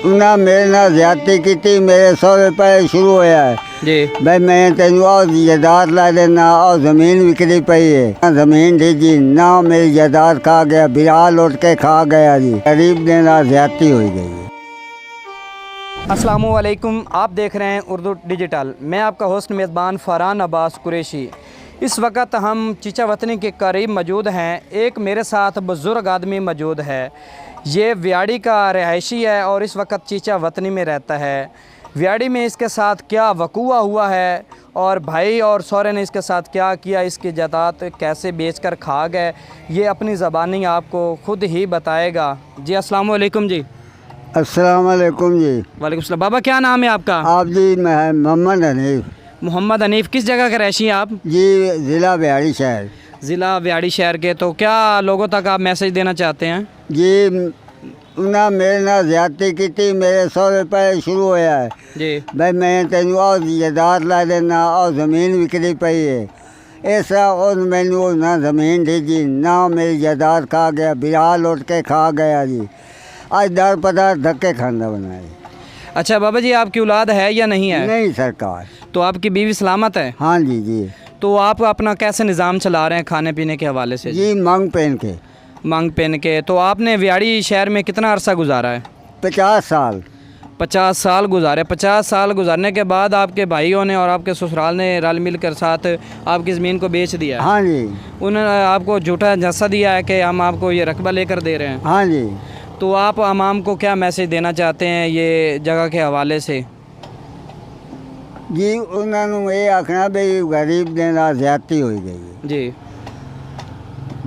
ਉਹਨਾਂ ਮੇਰੇ ਨਾਲ ਜ਼ਿਆਦਤੀ ਕੀਤੀ, ਮੇਰੇ ਸਹੁਰੇ ਪਏ ਸ਼ੁਰੂ ਹੋਇਆ ਹੈ ਜੀ ਬਈ ਮੈਂ ਤੈਨੂੰ ਉਹ ਜਾਇਦਾਦ ਲਾ ਦੇਣਾ, ਉਹ ਜ਼ਮੀਨ ਵਿਕਦੀ ਪਈ ਹੈ, ਜ਼ਮੀਨ ਢੀਜੀ ਨਾ ਮੇਰੀ ਜਾਇਦਾਦ ਖਾ ਗਿਆ, ਬਿਰਾਲ ਲੁੱਟ ਕੇ ਖਾ ਗਿਆ ਜੀ, गरीब ਦੇ ਨਾਲ ਜ਼ਿਆਦਤੀ ਹੋਈ गई है। अस्सलामुअलैकुम, आप देख रहे हैं उर्दू डिजिटल। मैं आपका होस्ट मेज़बान फ़रहान अब्बास कुरैशी। इस वक्त हम चीचा वतनी के करीब मौजूद हैं। एक मेरे साथ बुज़ुर्ग आदमी मौजूद है। ये व्याड़ी का रहायशी है और इस वक्त चीचा वतनी में रहता है। व्याड़ी में इसके साथ क्या वक़ूआ हुआ है और भाई और सौरे ने इसके साथ क्या किया, इसकी जायदाद कैसे बेचकर खा गए, ये अपनी ज़बानी आपको ख़ुद ही बताएगा। जी अस्सलाम वालेकुम जी। अस्सलाम वालेकुम जी। वालेकुम सलाम। बाबा क्या नाम है आपका? आप जी मैं मोहम्मद हनीफ मोहम्मद हनीफ। किस जगह के रहशी हैं आप? जी, ज़िला बिहाड़ी शहर। ज़िला व्याड़ी शहर के। तो क्या लोगों तक आप मैसेज देना चाहते हैं? जी ਉਹਨਾਂ ਮੇਰੇ ਨਾਲ ਜ਼ਿਆਦਤੀ ਕੀਤੀ, ਮੇਰੇ ਸਹੁਰੇ ਪਏ ਸ਼ੁਰੂ ਹੋਇਆ ਹੈ ਜੀ ਬਈ ਮੈਂ ਤੈਨੂੰ ਉਹ ਜਾਇਦਾਦ ਲਾ ਦੇਣਾ, ਉਹ ਜ਼ਮੀਨ ਵਿਕਦੀ ਪਈ ਹੈ, ਇਸ ਤਰ੍ਹਾਂ ਉਹ ਮੈਨੂੰ ਨਾ ਜ਼ਮੀਨ ਢੀਜੀ ਨਾ ਮੇਰੀ ਜਾਇਦਾਦ ਖਾ ਗਿਆ, ਬਿਰਾਲ ਲੁੱਟ ਕੇ ਖਾ ਗਿਆ ਜੀ। ਅੱਜ ਦਰ ਪਤਾ ਧੱਕੇ ਖਾਂਦਾ ਬਣਾ ਜੀ। अच्छा बाबा जी, आपकी औलाद है या नहीं है? नहीं सरकार। तो आपकी बीवी सलामत है? हाँ जी जी तो आप अपना कैसे निज़ाम चला रहे हैं खाने पीने के हवाले से? जी मांग पहन के मांग पहन के। तो आपने व्याड़ी शहर में कितना अरसा गुजारा है? 50 साल। 50 साल गुजारे। 50 साल गुजारने के बाद आपके भाइयों ने और आपके ससुराल ने रल मिल कर साथ आपकी ज़मीन को बेच दिया है। हाँ जी उन्होंने आपको झूठा झांसा दिया है कि हम आपको ये रकबा लेकर दे रहे हैं। हाँ जी। तो आप आवाम को क्या मैसेज देना चाहते हैं ये जगह के हवाले से? जी उन्होंने ये आखना भी गरीब ਦੇ ਨਾਲ ਜ਼ਿਆਦਤੀ ਹੋਈ ਗਈ ਹੈ, जी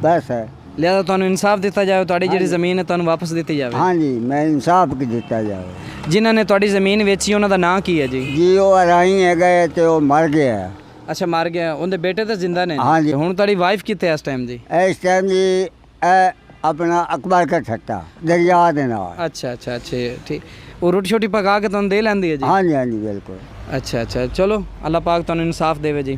ਬਸ ਹੈ। लिहाजा ਤੁਹਾਨੂੰ ਇਨਸਾਫ ਦਿੱਤਾ ਜਾਵੇ, ਤੁਹਾਡੀ ਜਿਹੜੀ ਜ਼ਮੀਨ ਹੈ ਤੁਹਾਨੂੰ ਵਾਪਸ ਦਿੱਤੀ ਜਾਵੇ। हाँ जी मैं इंसाफ की ਦਿੱਤਾ ਜਾਵੇ। ਜਿਨ੍ਹਾਂ ਨੇ ਤੁਹਾਡੀ ਜ਼ਮੀਨ ਵੇਚੀ ਉਹਨਾਂ ਦਾ ਨਾਂ ਕੀ ਹੈ ਜੀ? ਜੀ ਉਹ ਅਰਾਈ ਹੈਗਾ ਤੇ ਉਹ ਮਰ ਗਿਆ। ਅੱਛਾ, ਮਰ ਗਿਆ। ਉਹਦੇ ਬੇਟੇ ਤਾਂ ਜ਼ਿੰਦਾ ਨੇ? हाँ जी। ਹੁਣ ਤੁਹਾਡੀ ਵਾਈਫ ਕਿੱਥੇ ਹੈ ਇਸ ਟਾਈਮ ਜੀ? ਇਸ ਟਾਈਮ ਜੀ ਇਹ ਆਪਣਾ ਅਕਬਰ का ਠੱਟਾ ਦਰਿਆ ਦੇ ਨਾਲ। ਅੱਛਾ ਅੱਛਾ ਅੱਛਾ, ਠੀਕ। ਉਹ ਰੋਟੀ ਛੋਟੀ ਪਕਾ ਕੇ ਤੁਹਾਨੂੰ ਦੇ ਲੈਂਦੀ ਹੈ ਜੀ? हाँ जी हाँ जी बिल्कुल। ਅੱਛਾ ਅੱਛਾ, ਚਲੋ ਅੱਲਾਹ ਪਾਕ ਤੁਹਾਨੂੰ ਇਨਸਾਫ ਦੇਵੇ ਜੀ।